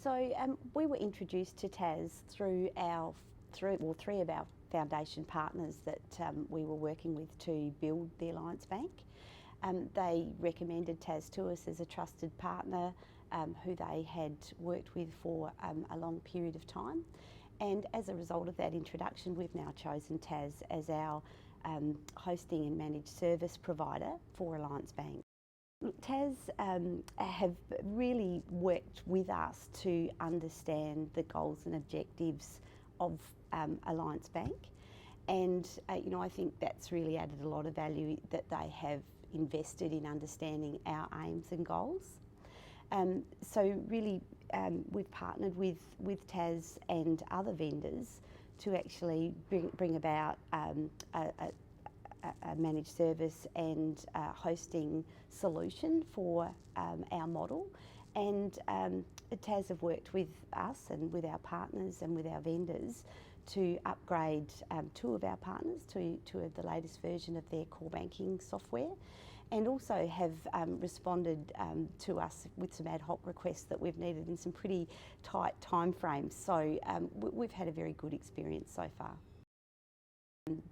So we were introduced to TAS through three of our foundation partners that we were working with to build the Alliance Bank. They recommended TAS to us as a trusted partner who they had worked with for a long period of time. And as a result of that introduction, we've now chosen TAS as our hosting and managed service provider for Alliance Bank. TAS have really worked with us to understand the goals and objectives of Alliance Bank, and I think that's really added a lot of value that they have invested in understanding our aims and goals. So really we've partnered with TAS and other vendors to actually bring about a managed service and hosting solution for our model, and TAS have worked with us and with our partners and with our vendors to upgrade two of our partners to the latest version of their core banking software, and also have responded to us with some ad hoc requests that we've needed in some pretty tight time frames. So we've had a very good experience so far.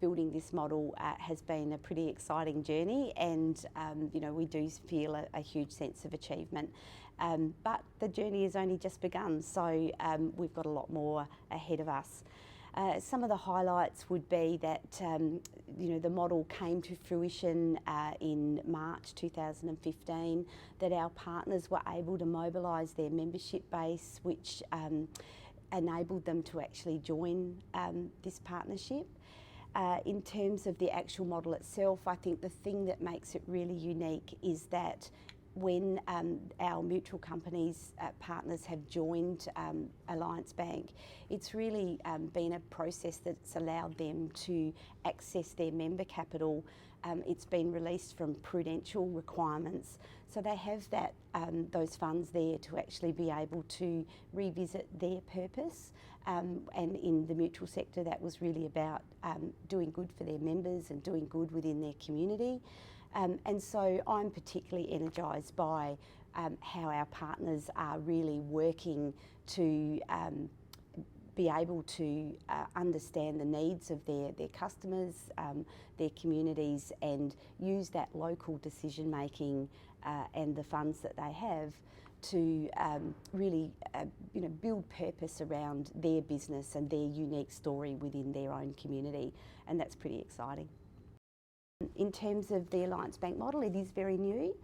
Building this model has been a pretty exciting journey, and we do feel a huge sense of achievement. But the journey has only just begun, so we've got a lot more ahead of us. Some of the highlights would be that the model came to fruition in March 2015, that our partners were able to mobilise their membership base, which enabled them to actually join this partnership. In terms of the actual model itself, I think the thing that makes it really unique is that when our mutual companies partners have joined Alliance Bank, it's really been a process that's allowed them to access their member capital. It's been released from prudential requirements, so they have that those funds there to actually be able to revisit their purpose. And in the mutual sector, that was really about doing good for their members and doing good within their community. And so I'm particularly energised by how our partners are really working to be able to understand the needs of their customers, their communities, and use that local decision making and the funds that they have to really build purpose around their business and their unique story within their own community, and that's pretty exciting. In terms of the Alliance Bank model, it is very new.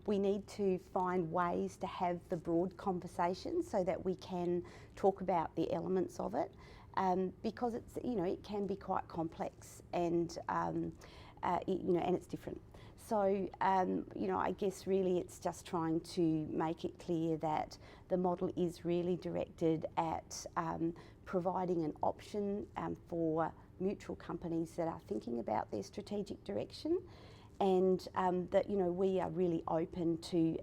We need to find ways to have the broad conversation so that we can talk about the elements of it, because it's it can be quite complex, and and it's different. So I guess really it's just trying to make it clear that the model is really directed at providing an option for mutual companies that are thinking about their strategic direction, and that we are really open to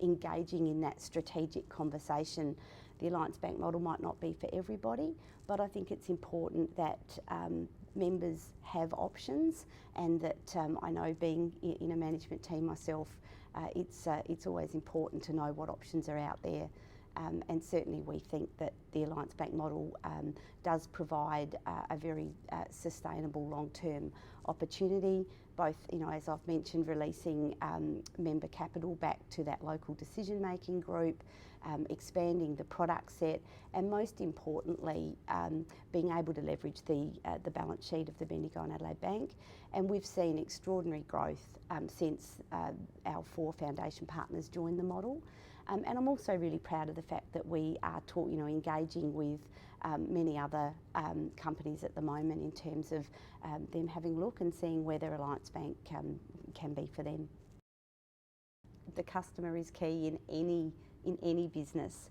engaging in that strategic conversation. The Alliance Bank model might not be for everybody, but I think it's important that members have options, and that I know, being in a management team myself, it's always important to know what options are out there. And certainly we think that the Alliance Bank model does provide a very sustainable long-term opportunity, both, as I've mentioned, releasing member capital back to that local decision-making group, expanding the product set, and most importantly, being able to leverage the balance sheet of the Bendigo and Adelaide Bank. And we've seen extraordinary growth since our 4 foundation partners joined the model. And I'm also really proud of the fact that we are engaging with many other companies at the moment in terms of them having a look and seeing whether Alliance Bank can be for them. The customer is key in any business,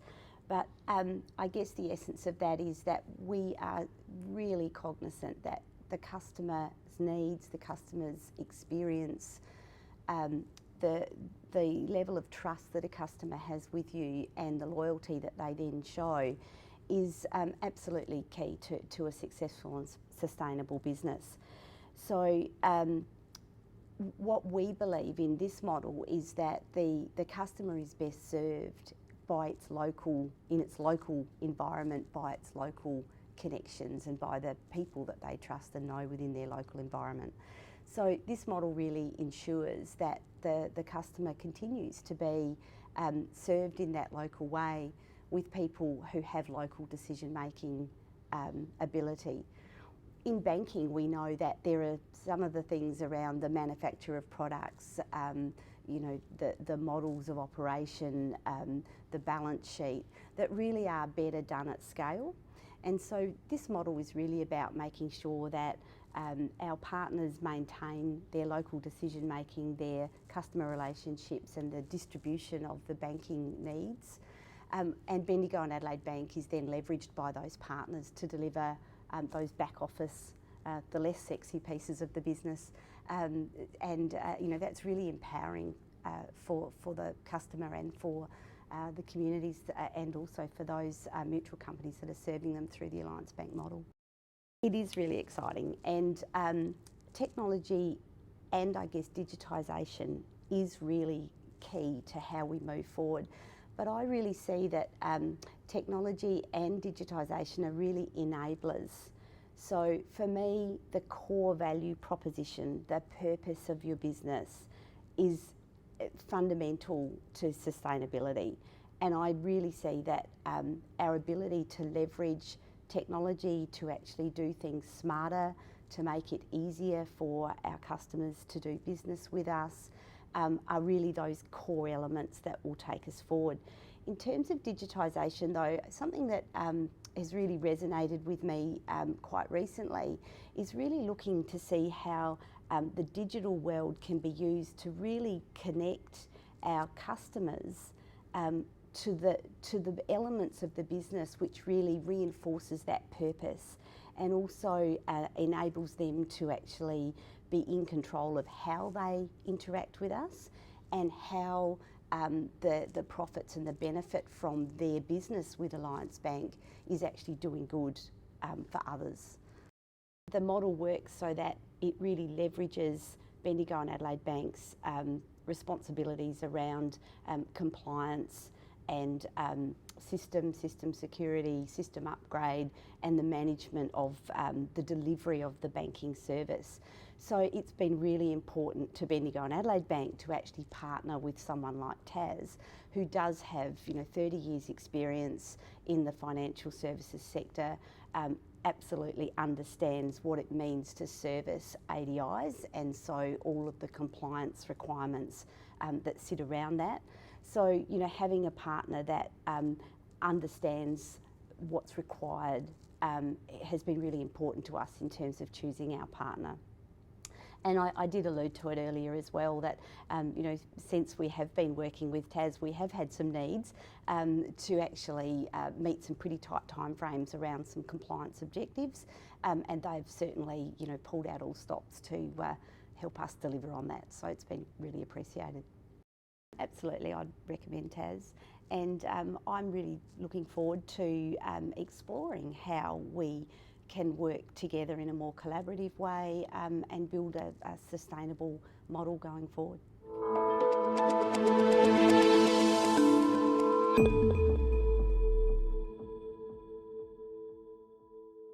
but I guess the essence of that is that we are really cognizant that the customer's needs, the customer's experience, the level of trust that a customer has with you, and the loyalty that they then show is absolutely key to a successful and sustainable business. So what we believe in this model is that the customer is best served in its local environment, by its local connections and by the people that they trust and know within their local environment. So this model really ensures that the customer continues to be served in that local way with people who have local decision-making ability. In banking, we know that there are some of the things around the manufacture of products, you know, the models of operation, the balance sheet, that really are better done at scale. And so this model is really about making sure that our partners maintain their local decision making, their customer relationships and the distribution of the banking needs. And Bendigo and Adelaide Bank is then leveraged by those partners to deliver those back office, the less sexy pieces of the business. You know, that's really empowering for the customer and for the communities and also for those mutual companies that are serving them through the Alliance Bank model. It is really exciting, and technology and I guess digitisation is really key to how we move forward. But I really see that technology and digitisation are really enablers. So for me, the core value proposition, the purpose of your business is fundamental to sustainability. And I really see that our ability to leverage technology to actually do things smarter, to make it easier for our customers to do business with us, are really those core elements that will take us forward. In terms of digitisation though, something that has really resonated with me quite recently is really looking to see how the digital world can be used to really connect our customers to the elements of the business which really reinforces that purpose and also enables them to actually be in control of how they interact with us and how the profits and the benefit from their business with Alliance Bank is actually doing good for others. The model works so that it really leverages Bendigo and Adelaide Bank's responsibilities around compliance and system security, system upgrade and the management of the delivery of the banking service. So it's been really important to Bendigo and Adelaide Bank to actually partner with someone like Tas, who does have 30 years experience in the financial services sector, absolutely understands what it means to service ADIs and so all of the compliance requirements that sit around that. So, having a partner that understands what's required has been really important to us in terms of choosing our partner. And I did allude to it earlier as well that, since we have been working with Tas, we have had some needs to actually meet some pretty tight timeframes around some compliance objectives, and they've certainly, pulled out all stops to help us deliver on that. So it's been really appreciated. Absolutely, I'd recommend Tas, and I'm really looking forward to exploring how we can work together in a more collaborative way and build a sustainable model going forward.